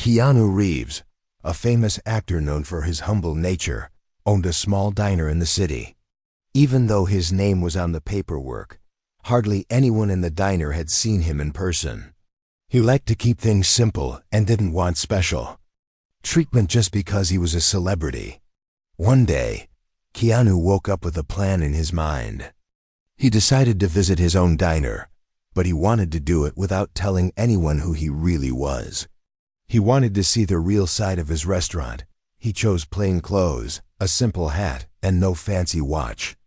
Keanu Reeves, a famous actor known for his humble nature, owned a small diner in the city. Even though his name was on the paperwork, hardly anyone in the diner had seen him in person. He liked to keep things simple and didn't want special treatment just because he was a celebrity. One day, Keanu woke up with a plan in his mind. He decided to visit his own diner, but he wanted to do it without telling anyone who he really was. He wanted to see the real side of his restaurant. He chose plain clothes, a simple hat, and no fancy watch.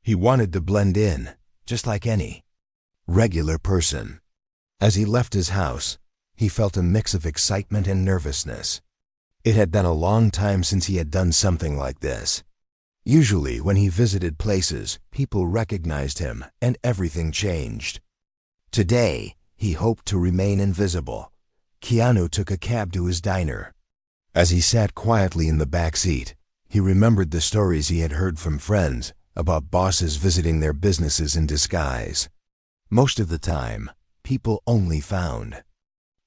He wanted to blend in, just like any regular person. As he left his house, he felt a mix of excitement and nervousness. It had been a long time since he had done something like this. Usually, when he visited places, people recognized him and everything changed. Today, he hoped to remain invisible. Keanu took a cab to his diner. As he sat quietly in the back seat, he remembered the stories he had heard from friends about bosses visiting their businesses in disguise. Most of the time, people only found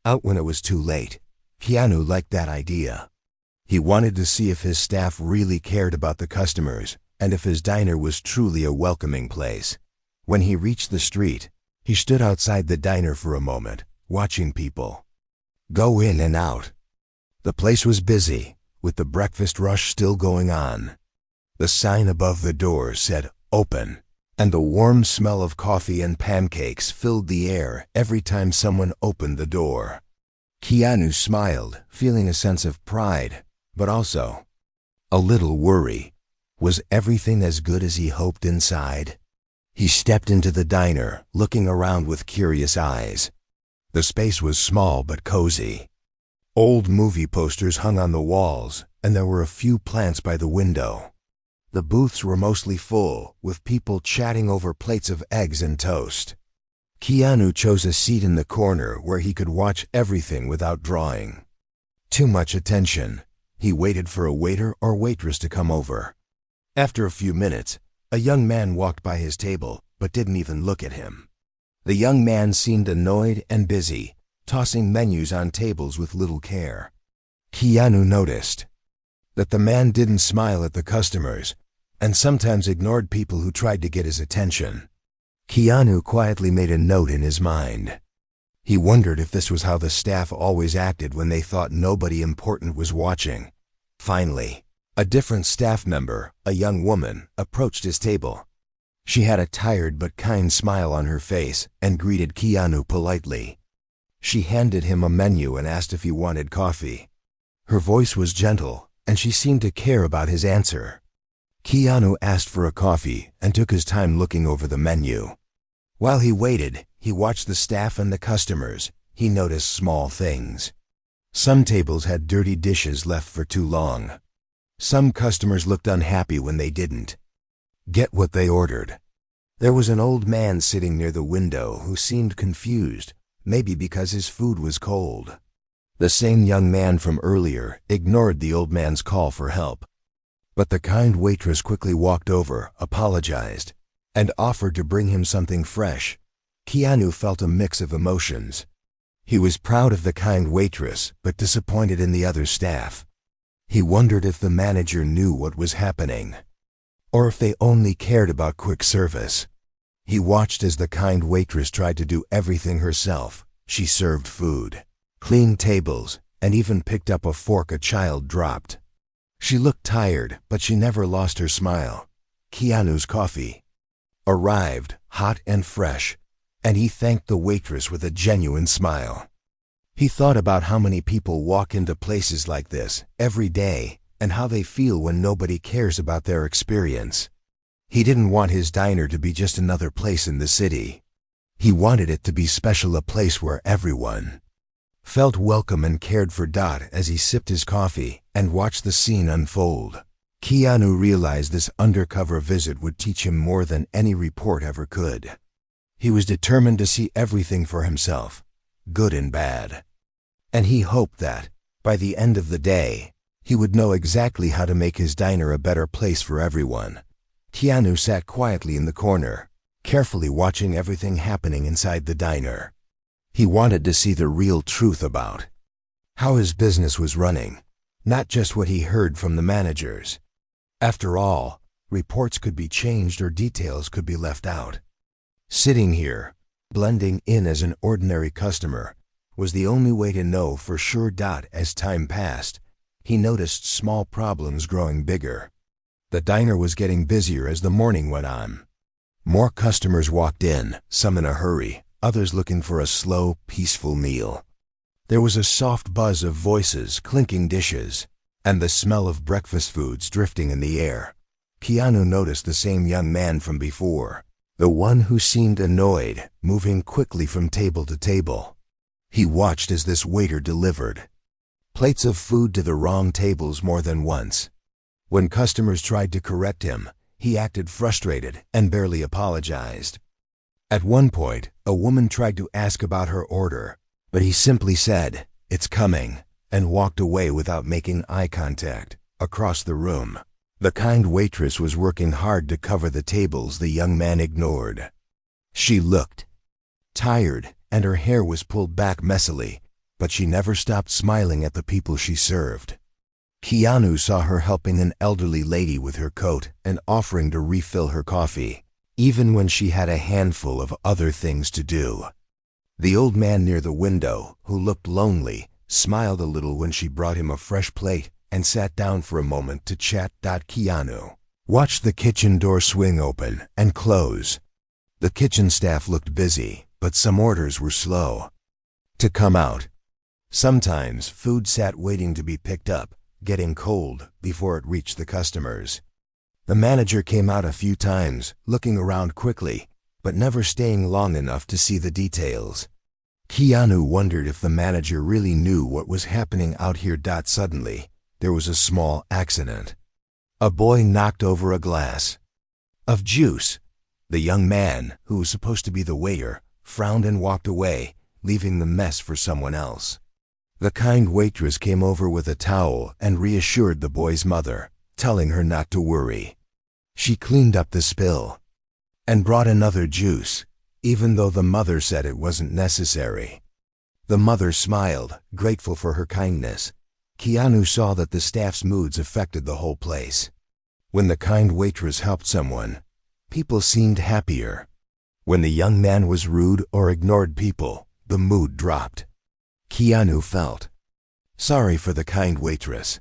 out when it was too late. Keanu liked that idea. He wanted to see if his staff really cared about the customers and if his diner was truly a welcoming place. When he reached the street, he stood outside the diner for a moment, watching people go in and out. The place was busy, with the breakfast rush still going on. The sign above the door said, "Open," and the warm smell of coffee and pancakes filled the air every time someone opened the door. Keanu smiled, feeling a sense of pride, but also a little worry. Was everything as good as he hoped inside? He stepped into the diner, looking around with curious eyes. The space was small but cozy. Old movie posters hung on the walls, and there were a few plants by the window. The booths were mostly full, with people chatting over plates of eggs and toast. Keanu chose a seat in the corner where he could watch everything without drawing too much attention. He waited for a waiter or waitress to come over. After a few minutes, a young man walked by his table, but didn't even look at him. The young man seemed annoyed and busy, tossing menus on tables with little care. Keanu noticed that the man didn't smile at the customers, and sometimes ignored people who tried to get his attention. Keanu quietly made a note in his mind. He wondered if this was how the staff always acted when they thought nobody important was watching. Finally, a different staff member, a young woman, approached his table. She had a tired but kind smile on her face and greeted Keanu politely. She handed him a menu and asked if he wanted coffee. Her voice was gentle, and she seemed to care about his answer. Keanu asked for a coffee and took his time looking over the menu. While he waited, he watched the staff and the customers. He noticed small things. Some tables had dirty dishes left for too long. Some customers looked unhappy when they didn't get what they ordered. There was an old man sitting near the window who seemed confused, maybe because his food was cold. The same young man from earlier ignored the old man's call for help. But the kind waitress quickly walked over, apologized, and offered to bring him something fresh. Keanu felt a mix of emotions. He was proud of the kind waitress, but disappointed in the other staff. He wondered if the manager knew what was happening, or if they only cared about quick service. He watched as the kind waitress tried to do everything herself. She served food, cleaned tables, and even picked up a fork a child dropped. She looked tired, but she never lost her smile. Keanu's coffee arrived, hot and fresh, and he thanked the waitress with a genuine smile. He thought about how many people walk into places like this every day and how they feel when nobody cares about their experience. He didn't want his diner to be just another place in the city. He wanted it to be special, a place where everyone felt welcome and cared for. As he sipped his coffee and watched the scene unfold, Keanu realized this undercover visit would teach him more than any report ever could. He was determined to see everything for himself, good and bad. And he hoped that, by the end of the day, he would know exactly how to make his diner a better place for everyone. Keanu sat quietly in the corner, carefully watching everything happening inside the diner. He wanted to see the real truth about how his business was running, not just what he heard from the managers. After all, reports could be changed or details could be left out. Sitting here, blending in as an ordinary customer, was the only way to know for sure. As time passed, he noticed small problems growing bigger. The diner was getting busier as the morning went on. More customers walked in, some in a hurry, others looking for a slow, peaceful meal. There was a soft buzz of voices, clinking dishes, and the smell of breakfast foods drifting in the air. Keanu noticed the same young man from before, the one who seemed annoyed, moving quickly from table to table. He watched as this waiter delivered plates of food to the wrong tables more than once. When customers tried to correct him, he acted frustrated and barely apologized. At one point, a woman tried to ask about her order, but he simply said, "It's coming," and walked away without making eye contact. Across the room, the kind waitress was working hard to cover the tables the young man ignored. She looked tired, and her hair was pulled back messily, but she never stopped smiling at the people she served. Keanu saw her helping an elderly lady with her coat and offering to refill her coffee, even when she had a handful of other things to do. The old man near the window, who looked lonely, smiled a little when she brought him a fresh plate and sat down for a moment to chat. Keanu watched the kitchen door swing open and close. The kitchen staff looked busy, but some orders were slow to come out. Sometimes food sat waiting to be picked up, getting cold before it reached the customers. The manager came out a few times, looking around quickly, but never staying long enough to see the details. Keanu wondered if the manager really knew what was happening out here. Suddenly, there was a small accident. A boy knocked over a glass of juice. The young man, who was supposed to be the waiter, frowned and walked away, leaving the mess for someone else. The kind waitress came over with a towel and reassured the boy's mother, telling her not to worry. She cleaned up the spill and brought another juice, even though the mother said it wasn't necessary. The mother smiled, grateful for her kindness. Keanu saw that the staff's moods affected the whole place. When the kind waitress helped someone, people seemed happier. When the young man was rude or ignored people, the mood dropped. Keanu felt sorry for the kind waitress.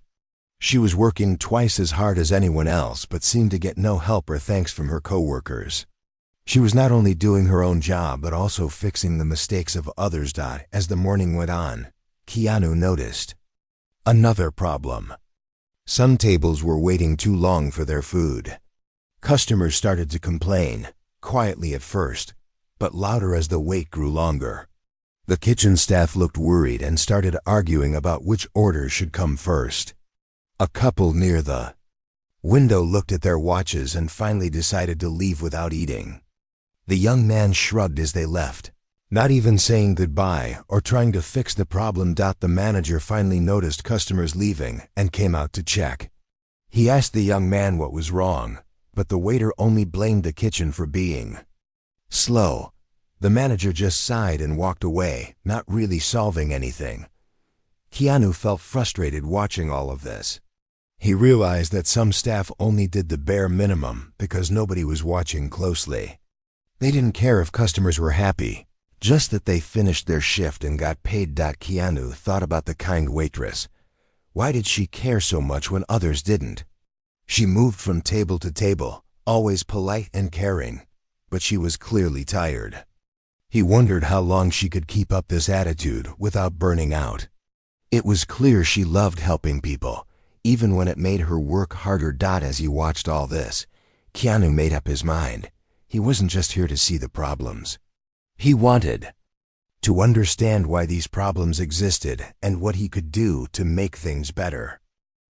She was working twice as hard as anyone else but seemed to get no help or thanks from her coworkers. She was not only doing her own job but also fixing the mistakes of others. As the morning went on, Keanu noticed another problem. Some tables were waiting too long for their food. Customers started to complain, quietly at first, but louder as the wait grew longer. The kitchen staff looked worried and started arguing about which order should come first. A couple near the window looked at their watches and finally decided to leave without eating. The young man shrugged as they left, not even saying goodbye or trying to fix the problem. The manager finally noticed customers leaving and came out to check. He asked the young man what was wrong, but the waiter only blamed the kitchen for being slow. The manager just sighed and walked away, not really solving anything. Keanu felt frustrated watching all of this. He realized that some staff only did the bare minimum because nobody was watching closely. They didn't care if customers were happy, just that they finished their shift and got paid. Keanu thought about the kind waitress. Why did she care so much when others didn't? She moved from table to table, always polite and caring, but she was clearly tired. He wondered how long she could keep up this attitude without burning out. It was clear she loved helping people, even when it made her work harder. As he watched all this, Keanu made up his mind. He wasn't just here to see the problems. He wanted to understand why these problems existed and what he could do to make things better.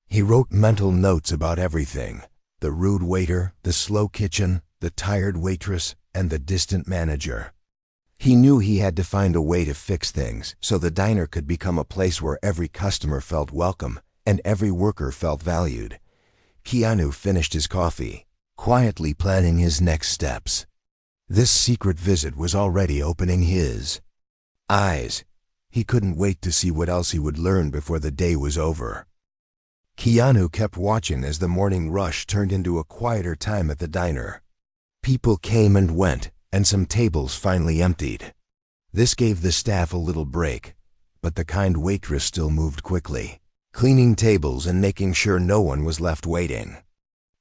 He wrote mental notes about everything: the rude waiter, the slow kitchen, the tired waitress, and the distant manager. He knew he had to find a way to fix things so the diner could become a place where every customer felt welcome and every worker felt valued. Keanu finished his coffee, quietly planning his next steps. This secret visit was already opening his eyes. He couldn't wait to see what else he would learn before the day was over. Keanu kept watching as the morning rush turned into a quieter time at the diner. People came and went, and some tables finally emptied. This gave the staff a little break, but the kind waitress still moved quickly, cleaning tables and making sure no one was left waiting.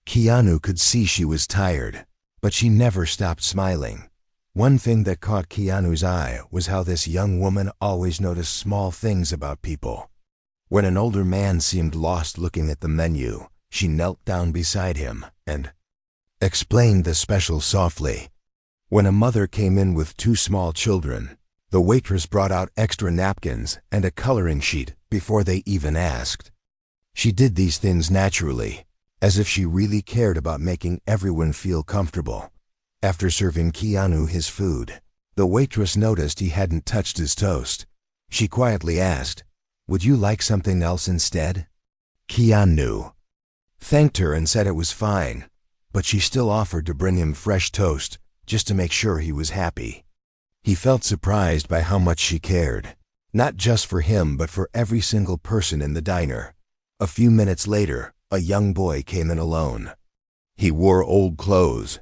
Keanu could see she was tired, but she never stopped smiling. One thing that caught Keanu's eye was how this young woman always noticed small things about people. When an older man seemed lost looking at the menu, she knelt down beside him and explained the special softly. When a mother came in with 2 small children, the waitress brought out extra napkins and a coloring sheet before they even asked. She did these things naturally, as if she really cared about making everyone feel comfortable. After serving Keanu his food, the waitress noticed he hadn't touched his toast. She quietly asked, "Would you like something else instead?" Keanu thanked her and said it was fine, but she still offered to bring him fresh toast just to make sure he was happy. He felt surprised by how much she cared, not just for him but for every single person in the diner. A few minutes later, a young boy came in alone. He wore old clothes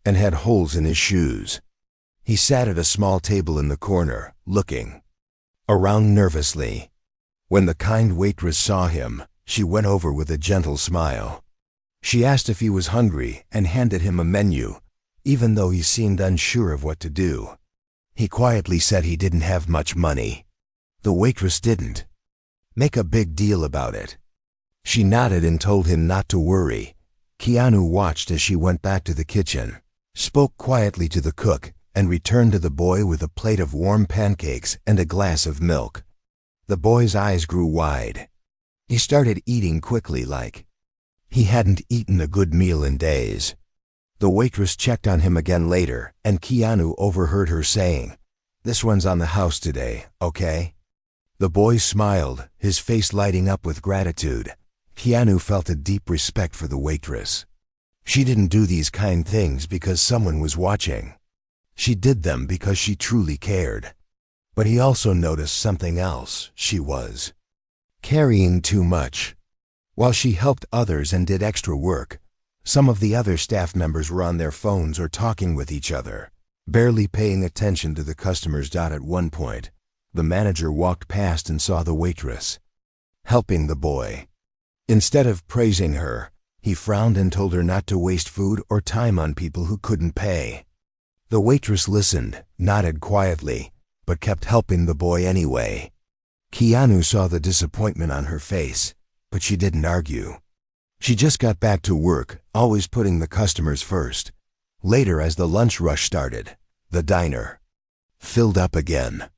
and had holes in his shoes. He sat at a small table in the corner, looking around nervously. When the kind waitress saw him, she went over with a gentle smile. She asked if he was hungry and handed him a menu, even though he seemed unsure of what to do. He quietly said he didn't have much money. The waitress didn't make a big deal about it. She nodded and told him not to worry. Keanu watched as she went back to the kitchen, spoke quietly to the cook, and returned to the boy with a plate of warm pancakes and a glass of milk. The boy's eyes grew wide. He started eating quickly like he hadn't eaten a good meal in days. The waitress checked on him again later, and Keanu overheard her saying, "This one's on the house today, okay?" The boy smiled, his face lighting up with gratitude. Keanu felt a deep respect for the waitress. She didn't do these kind things because someone was watching. She did them because she truly cared. But he also noticed something else. She was carrying too much. While she helped others and did extra work, some of the other staff members were on their phones or talking with each other, barely paying attention to the customers. At one point, the manager walked past and saw the waitress helping the boy. Instead of praising her, he frowned and told her not to waste food or time on people who couldn't pay. The waitress listened, nodded quietly, but kept helping the boy anyway. Keanu saw the disappointment on her face, but she didn't argue. She just got back to work, always putting the customers first. Later, as the lunch rush started, the diner filled up again.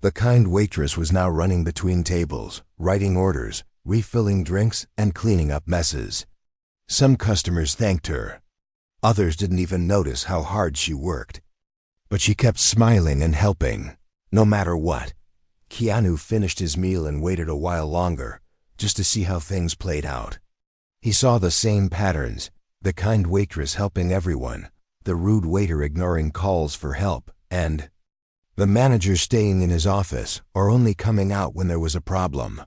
The kind waitress was now running between tables, writing orders, refilling drinks, and cleaning up messes. Some customers thanked her. Others didn't even notice how hard she worked. But she kept smiling and helping, no matter what. Keanu finished his meal and waited a while longer, just to see how things played out. He saw the same patterns, the kind waitress helping everyone, the rude waiter ignoring calls for help, and the manager staying in his office or only coming out when there was a problem.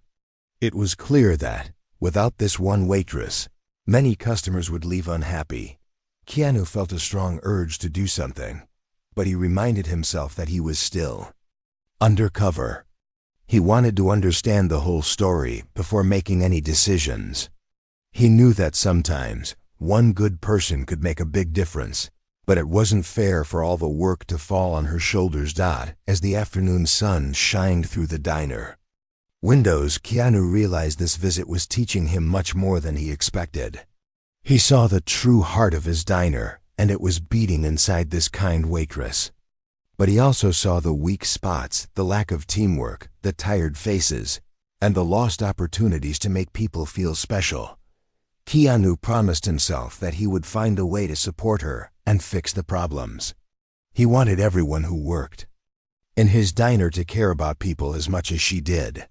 It was clear that, without this one waitress, many customers would leave unhappy. Keanu felt a strong urge to do something, but he reminded himself that he was still undercover. He wanted to understand the whole story before making any decisions. He knew that sometimes one good person could make a big difference, but it wasn't fair for all the work to fall on her shoulders. As the afternoon sun shined through the diner windows, Keanu realized this visit was teaching him much more than he expected. He saw the true heart of his diner, and it was beating inside this kind waitress. But he also saw the weak spots, the lack of teamwork, the tired faces, and the lost opportunities to make people feel special. Keanu promised himself that he would find a way to support her and fix the problems. He wanted everyone who worked in his diner to care about people as much as she did.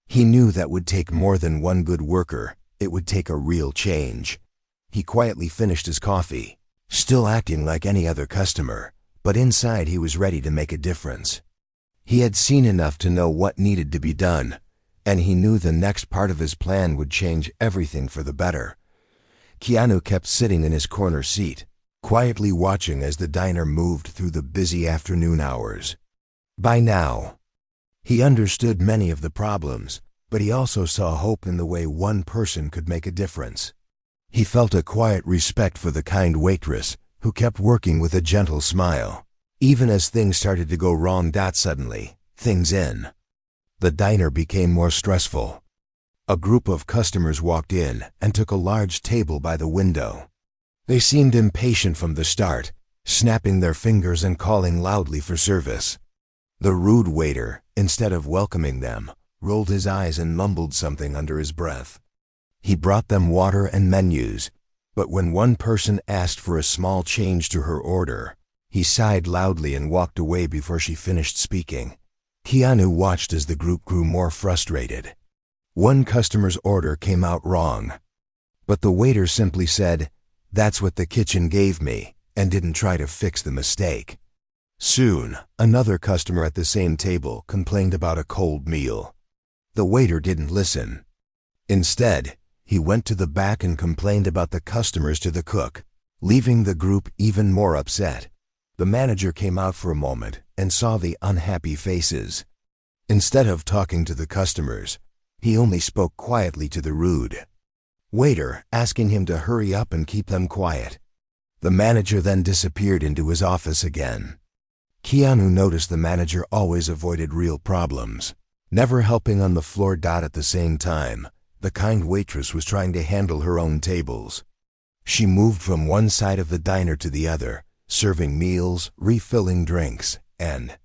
He knew that would take more than one good worker. It would take a real change. He quietly finished his coffee, still acting like any other customer, but inside he was ready to make a difference. He had seen enough to know what needed to be done, and he knew the next part of his plan would change everything for the better. Keanu kept sitting in his corner seat, quietly watching as the diner moved through the busy afternoon hours. By now, he understood many of the problems, but he also saw hope in the way one person could make a difference. He felt a quiet respect for the kind waitress who kept working with a gentle smile, even as things started to go wrong. Suddenly, the diner became more stressful. A group of customers walked in and took a large table by the window. They seemed impatient from the start, snapping their fingers and calling loudly for service. The rude waiter, instead of welcoming them, rolled his eyes and mumbled something under his breath. He brought them water and menus, but when one person asked for a small change to her order, he sighed loudly and walked away before she finished speaking. Keanu watched as the group grew more frustrated. One customer's order came out wrong, but the waiter simply said, "That's what the kitchen gave me," and didn't try to fix the mistake. Soon, another customer at the same table complained about a cold meal. The waiter didn't listen. Instead, he went to the back and complained about the customers to the cook, leaving the group even more upset. The manager came out for a moment and saw the unhappy faces. Instead of talking to the customers, he only spoke quietly to the rude waiter, asking him to hurry up and keep them quiet. The manager then disappeared into his office again. Keanu noticed the manager always avoided real problems, never helping on the floor. At the same time, the kind waitress was trying to handle her own tables. She moved from one side of the diner to the other, serving meals, refilling drinks, and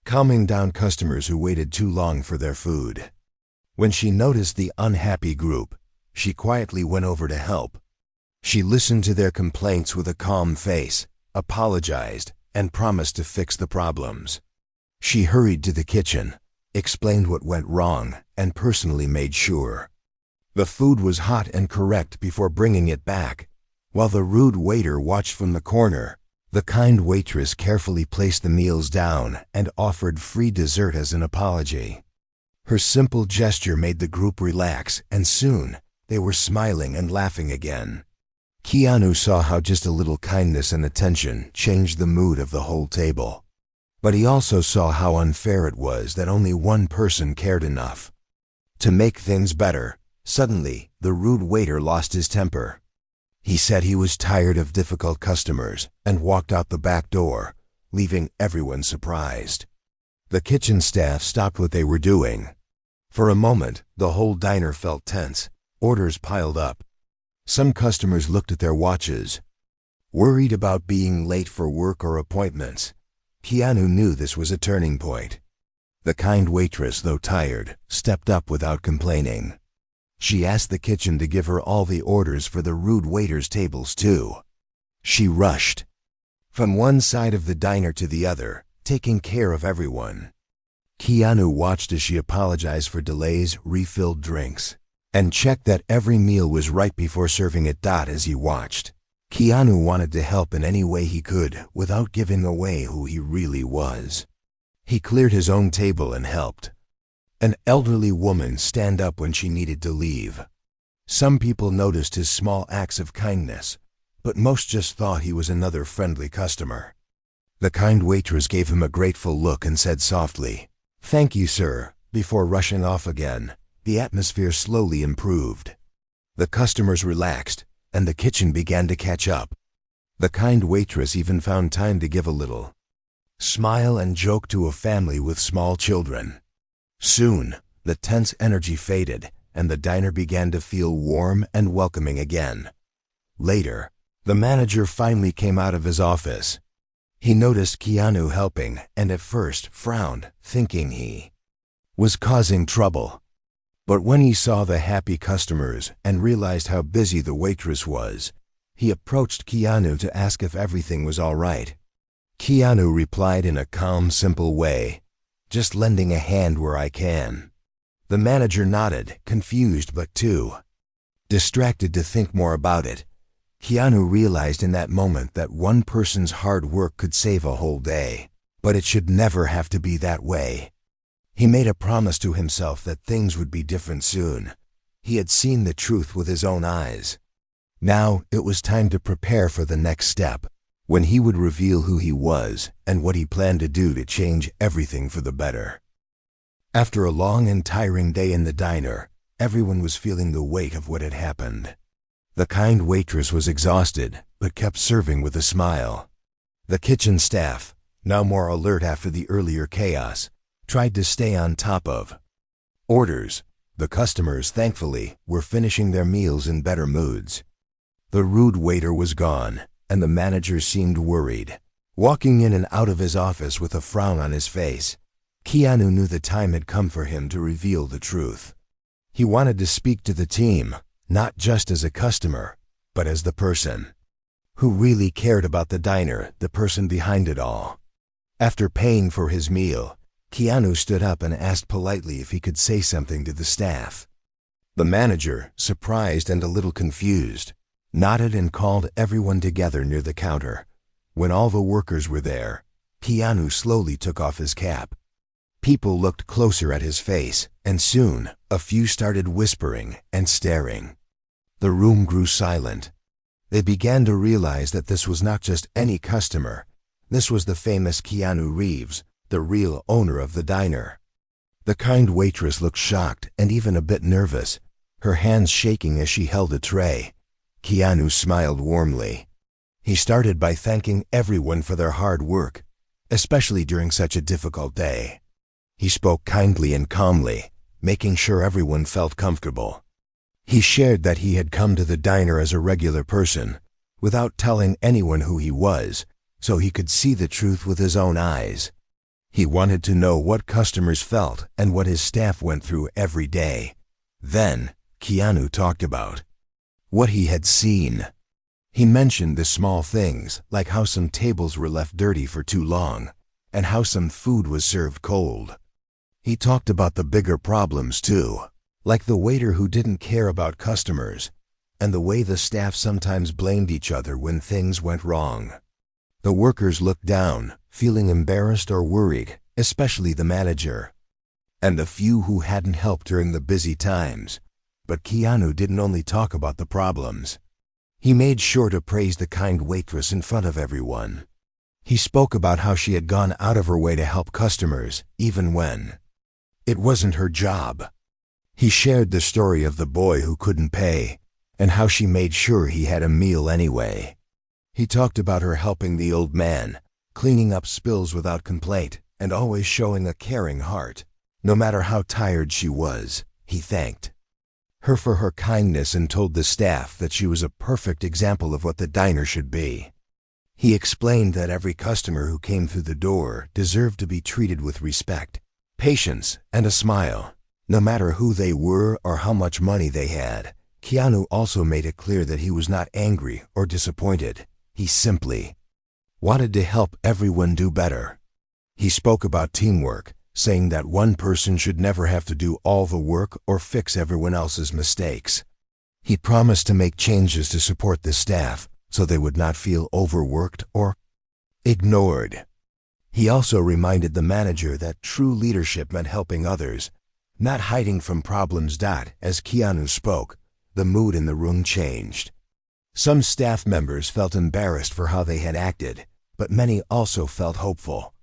calming down customers who waited too long for their food. When she noticed the unhappy group, she quietly went over to help. She listened to their complaints with a calm face, apologized, and promised to fix the problems. She hurried to the kitchen, explained what went wrong, and personally made sure the food was hot and correct before bringing it back. While the rude waiter watched from the corner, the kind waitress carefully placed the meals down and offered free dessert as an apology. Her simple gesture made the group relax, and soon they were smiling and laughing again. Keanu saw how just a little kindness and attention changed the mood of the whole table. But he also saw how unfair it was that only one person cared enough to make things better. Suddenly, the rude waiter lost his temper. He said he was tired of difficult customers and walked out the back door, leaving everyone surprised. The kitchen staff stopped what they were doing. For a moment, the whole diner felt tense. Orders piled up. Some customers looked at their watches, worried about being late for work or appointments. Keanu knew this was a turning point. The kind waitress, though tired, stepped up without complaining. She asked the kitchen to give her all the orders for the rude waiter's tables too. She rushed from one side of the diner to the other, taking care of everyone. Keanu watched as she apologized for delays, refilled drinks, and checked that every meal was right before serving it. As he watched, Keanu wanted to help in any way he could without giving away who he really was. He cleared his own table and helped an elderly woman stand up when she needed to leave. Some people noticed his small acts of kindness, but most just thought he was another friendly customer. The kind waitress gave him a grateful look and said softly, "Thank you, sir," before rushing off again. The atmosphere slowly improved. The customers relaxed, and the kitchen began to catch up. The kind waitress even found time to give a little smile and joke to a family with small children. Soon, the tense energy faded, and the diner began to feel warm and welcoming again. Later, the manager finally came out of his office. He noticed Keanu helping and at first frowned, thinking he was causing trouble. But when he saw the happy customers and realized how busy the waitress was, he approached Keanu to ask if everything was all right. Keanu replied in a calm, simple way, "Just lending a hand where I can." The manager nodded, confused but too distracted to think more about it. Keanu realized in that moment that one person's hard work could save a whole day. But it should never have to be that way. He made a promise to himself that things would be different soon. He had seen the truth with his own eyes. Now it was time to prepare for the next step, when he would reveal who he was and what he planned to do to change everything for the better. After a long and tiring day in the diner, everyone was feeling the weight of what had happened. The kind waitress was exhausted, but kept serving with a smile. The kitchen staff, now more alert after the earlier chaos, tried to stay on top of orders. The customers, thankfully, were finishing their meals in better moods. The rude waiter was gone, and the manager seemed worried. Walking in and out of his office with a frown on his face, Keanu knew the time had come for him to reveal the truth. He wanted to speak to the team, not just as a customer, but as the person who really cared about the diner, the person behind it all. After paying for his meal, Keanu stood up and asked politely if he could say something to the staff. The manager, surprised and a little confused, nodded and called everyone together near the counter. When all the workers were there, Keanu slowly took off his cap. People looked closer at his face, and soon, a few started whispering and staring. The room grew silent. They began to realize that this was not just any customer. This was the famous Keanu Reeves, the real owner of the diner. The kind waitress looked shocked and even a bit nervous, her hands shaking as she held a tray. Keanu smiled warmly. He started by thanking everyone for their hard work, especially during such a difficult day. He spoke kindly and calmly, making sure everyone felt comfortable. He shared that he had come to the diner as a regular person, without telling anyone who he was, so he could see the truth with his own eyes. He wanted to know what customers felt and what his staff went through every day. Then, Keanu talked about what he had seen. He mentioned the small things, like how some tables were left dirty for too long, and how some food was served cold. He talked about the bigger problems too, like the waiter who didn't care about customers, and the way the staff sometimes blamed each other when things went wrong. The workers looked down, feeling embarrassed or worried, especially the manager, and the few who hadn't helped during the busy times. But Keanu didn't only talk about the problems. He made sure to praise the kind waitress in front of everyone. He spoke about how she had gone out of her way to help customers, even when it wasn't her job. He shared the story of the boy who couldn't pay, and how she made sure he had a meal anyway. He talked about her helping the old man, cleaning up spills without complaint, and always showing a caring heart. No matter how tired she was, he thanked her for her kindness and told the staff that she was a perfect example of what the diner should be. He explained that every customer who came through the door deserved to be treated with respect, patience, and a smile, no matter who they were or how much money they had. Keanu also made it clear that he was not angry or disappointed. He simply wanted to help everyone do better. He spoke about teamwork, saying that one person should never have to do all the work or fix everyone else's mistakes. He promised to make changes to support the staff so they would not feel overworked or ignored. He also reminded the manager that true leadership meant helping others, not hiding from problems. As Keanu spoke, the mood in the room changed. Some staff members felt embarrassed for how they had acted, but many also felt hopeful.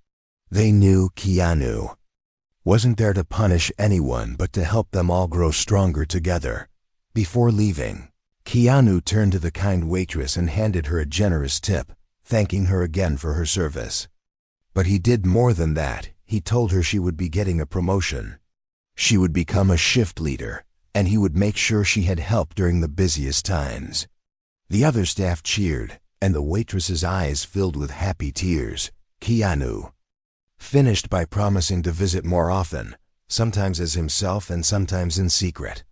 They knew Keanu wasn't there to punish anyone but to help them all grow stronger together. Before leaving, Keanu turned to the kind waitress and handed her a generous tip, thanking her again for her service. But he did more than that. He told her she would be getting a promotion. She would become a shift leader, and he would make sure she had help during the busiest times. The other staff cheered, and the waitress's eyes filled with happy tears. Keanu finished by promising to visit more often, sometimes as himself and sometimes in secret.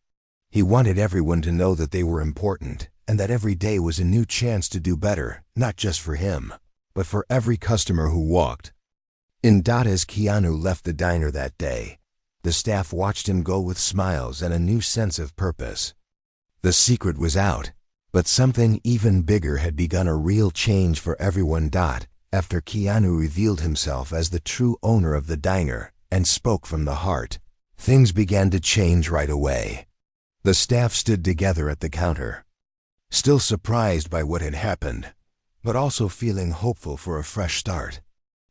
He wanted everyone to know that they were important, and that every day was a new chance to do better, not just for him, but for every customer who walked in. As Keanu left the diner that day, the staff watched him go with smiles and a new sense of purpose. The secret was out, but something even bigger had begun, a real change for everyone. After Keanu revealed himself as the true owner of the diner and spoke from the heart, things began to change right away. The staff stood together at the counter, still surprised by what had happened, but also feeling hopeful for a fresh start.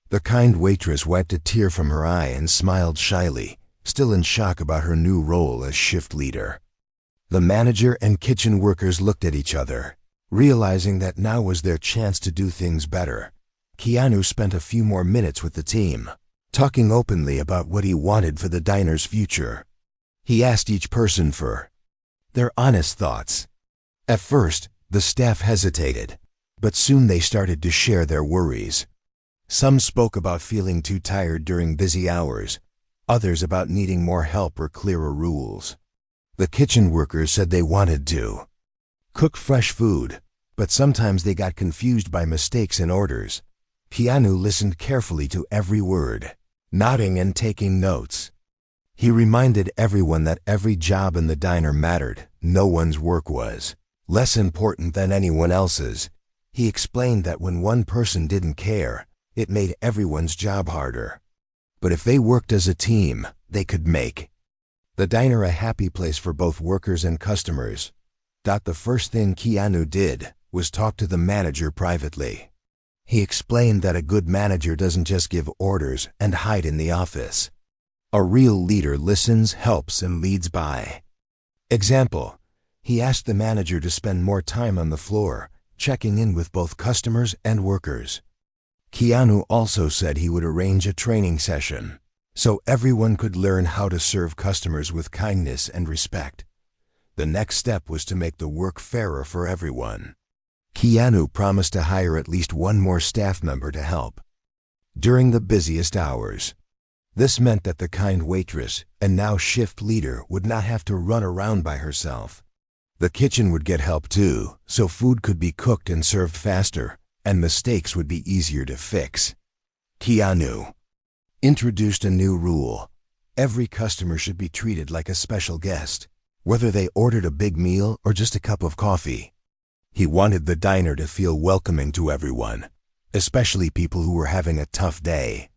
The kind waitress wiped a tear from her eye and smiled shyly, still in shock about her new role as shift leader. The manager and kitchen workers looked at each other, realizing that now was their chance to do things better. Keanu spent a few more minutes with the team, talking openly about what he wanted for the diner's future. He asked each person for their honest thoughts. At first, the staff hesitated, but soon they started to share their worries. Some spoke about feeling too tired during busy hours, others about needing more help or clearer rules. The kitchen workers said they wanted to cook fresh food, but sometimes they got confused by mistakes in orders. Keanu listened carefully to every word, nodding and taking notes. He reminded everyone that every job in the diner mattered. No one's work was less important than anyone else's. He explained that when one person didn't care, it made everyone's job harder. But if they worked as a team, they could make the diner a happy place for both workers and customers. The first thing Keanu did was talk to the manager privately. He explained that a good manager doesn't just give orders and hide in the office. A real leader listens, helps, and leads by example. He asked the manager to spend more time on the floor, checking in with both customers and workers. Keanu also said he would arrange a training session, so everyone could learn how to serve customers with kindness and respect. The next step was to make the work fairer for everyone. Keanu promised to hire at least one more staff member to help during the busiest hours. This meant that the kind waitress, and now shift leader, would not have to run around by herself. The kitchen would get help too, so food could be cooked and served faster, and mistakes would be easier to fix. Keanu introduced a new rule. Every customer should be treated like a special guest, whether they ordered a big meal or just a cup of coffee. He wanted the diner to feel welcoming to everyone, especially people who were having a tough day.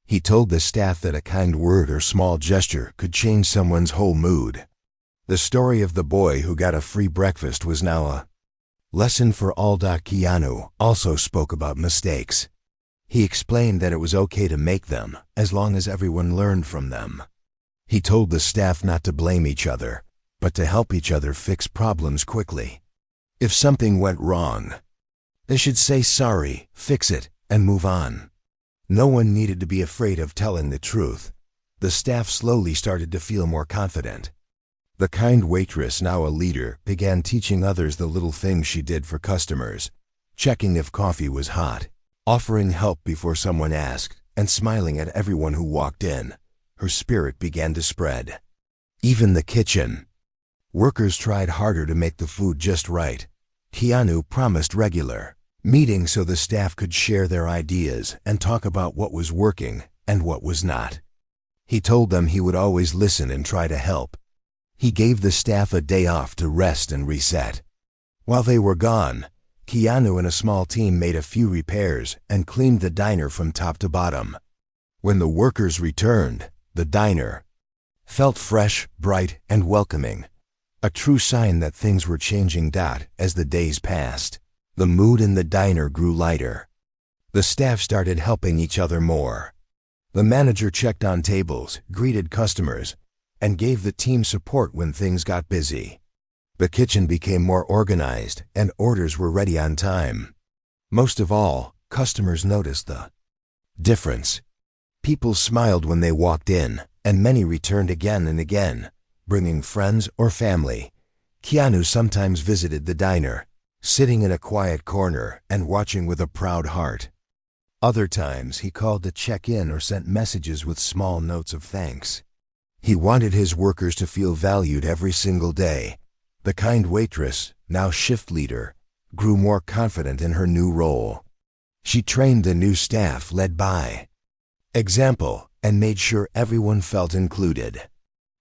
He told the staff that a kind word or small gesture could change someone's whole mood. The story of the boy who got a free breakfast was now a lesson for all. Keanu also spoke about mistakes. He explained that it was okay to make them, as long as everyone learned from them. He told the staff not to blame each other, but to help each other fix problems quickly. If something went wrong, they should say sorry, fix it, and move on. No one needed to be afraid of telling the truth. The staff slowly started to feel more confident. The kind waitress, now a leader, began teaching others the little things she did for customers, checking if coffee was hot, offering help before someone asked, and smiling at everyone who walked in. Her spirit began to spread. Even the kitchen workers tried harder to make the food just right. Keanu promised regular meetings so the staff could share their ideas and talk about what was working and what was not. He told them he would always listen and try to help. He gave the staff a day off to rest and reset. While they were gone, Keanu and a small team made a few repairs and cleaned the diner from top to bottom. When the workers returned, the diner felt fresh, bright, and welcoming, a true sign that things were changing. As the days passed, the mood in the diner grew lighter. The staff started helping each other more. The manager checked on tables, greeted customers, and gave the team support when things got busy. The kitchen became more organized, and orders were ready on time. Most of all, customers noticed the difference. People smiled when they walked in, and many returned again and again, bringing friends or family. Keanu sometimes visited the diner, sitting in a quiet corner and watching with a proud heart. Other times he called to check in or sent messages with small notes of thanks. He wanted his workers to feel valued every single day. The kind waitress, now shift leader, grew more confident in her new role. She trained the new staff led by example and made sure everyone felt included.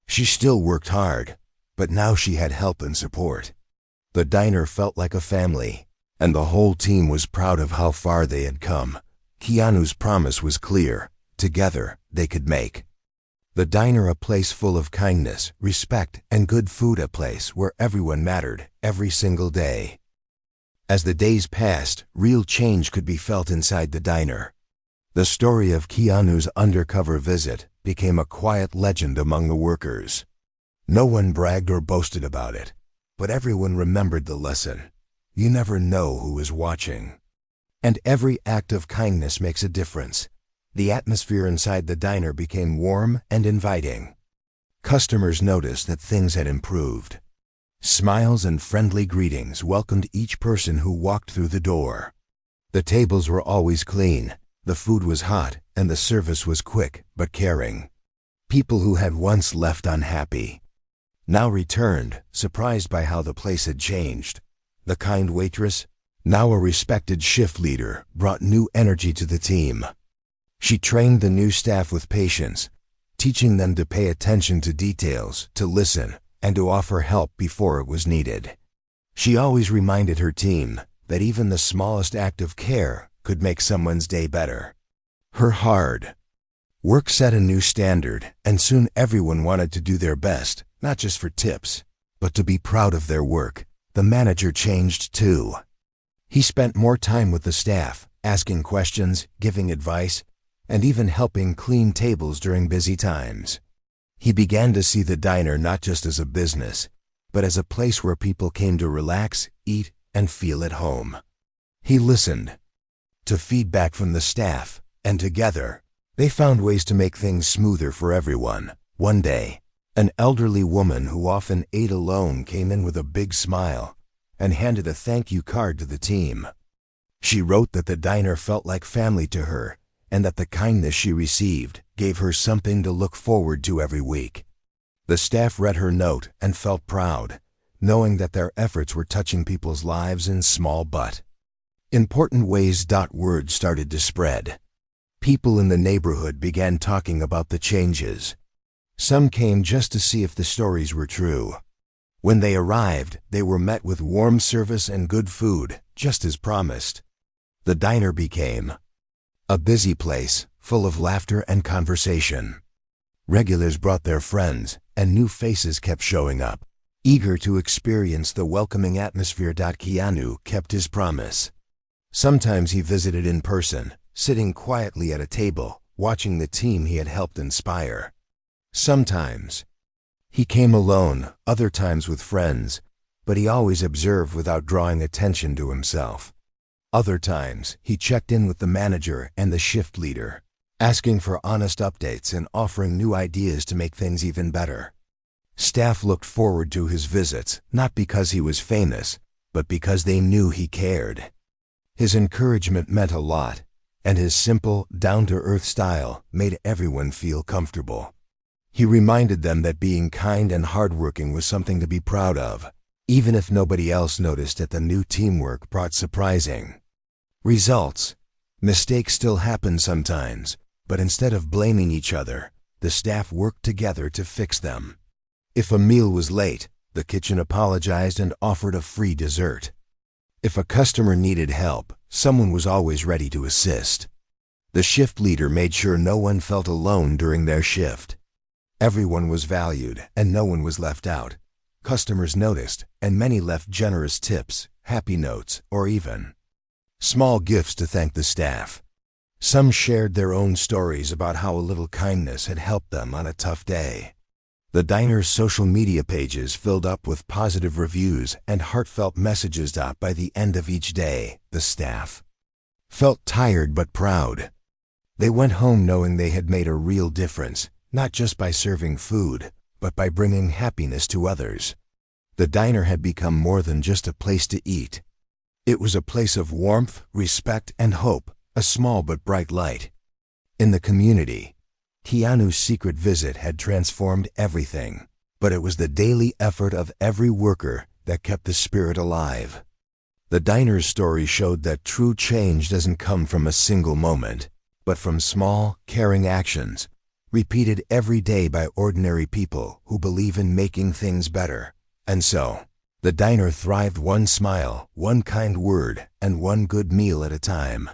She still worked hard, but now she had help and support. The diner felt like a family, and the whole team was proud of how far they had come. Keanu's promise was clear. Together, they could make the diner a place full of kindness, respect, and good food, a place where everyone mattered every single day. As the days passed, real change could be felt inside the diner. The story of Keanu's undercover visit became a quiet legend among the workers. No one bragged or boasted about it, but everyone remembered the lesson. You never know who is watching. And every act of kindness makes a difference. The atmosphere inside the diner became warm and inviting. Customers noticed that things had improved. Smiles and friendly greetings welcomed each person who walked through the door. The tables were always clean, the food was hot, and the service was quick but caring. People who had once left unhappy now returned, surprised by how the place had changed. The kind waitress, now a respected shift leader, brought new energy to the team. She trained the new staff with patience, teaching them to pay attention to details, to listen, and to offer help before it was needed. She always reminded her team that even the smallest act of care could make someone's day better. Her hard work set a new standard, and soon everyone wanted to do their best, not just for tips, but to be proud of their work. The manager changed too. He spent more time with the staff, asking questions, giving advice, and even helping clean tables during busy times. He began to see the diner not just as a business, but as a place where people came to relax, eat, and feel at home. He listened to feedback from the staff, and together, they found ways to make things smoother for everyone. One day, an elderly woman who often ate alone came in with a big smile and handed a thank you card to the team. She wrote that the diner felt like family to her, and that the kindness she received gave her something to look forward to every week. The staff read her note and felt proud, knowing that their efforts were touching people's lives in small but important ways. Word started to spread. People in the neighborhood began talking about the changes. Some came just to see if the stories were true. When they arrived, they were met with warm service and good food, just as promised. The diner became a busy place, full of laughter and conversation. Regulars brought their friends, and new faces kept showing up, eager to experience the welcoming atmosphere. Keanu kept his promise. Sometimes he visited in person, sitting quietly at a table, watching the team he had helped inspire. Sometimes he came alone, other times with friends, but he always observed without drawing attention to himself. Other times, he checked in with the manager and the shift leader, asking for honest updates and offering new ideas to make things even better. Staff looked forward to his visits, not because he was famous, but because they knew he cared. His encouragement meant a lot, and his simple, down-to-earth style made everyone feel comfortable. He reminded them that being kind and hardworking was something to be proud of, even if nobody else noticed it. The new teamwork brought surprising results. Mistakes still happen sometimes, but instead of blaming each other, the staff worked together to fix them. If a meal was late, the kitchen apologized and offered a free dessert. If a customer needed help, someone was always ready to assist. The shift leader made sure no one felt alone during their shift. Everyone was valued, and no one was left out. Customers noticed, and many left generous tips, happy notes, or even small gifts to thank the staff. Some shared their own stories about how a little kindness had helped them on a tough day. The diner's social media pages filled up with positive reviews and heartfelt messages. By the end of each day, the staff felt tired but proud. They went home knowing they had made a real difference, not just by serving food, but by bringing happiness to others. The diner had become more than just a place to eat. It was a place of warmth, respect, and hope, a small but bright light. In the community, Keanu's secret visit had transformed everything, but it was the daily effort of every worker that kept the spirit alive. The diner's story showed that true change doesn't come from a single moment, but from small, caring actions, repeated every day by ordinary people who believe in making things better. And so, the diner thrived, one smile, one kind word, and one good meal at a time.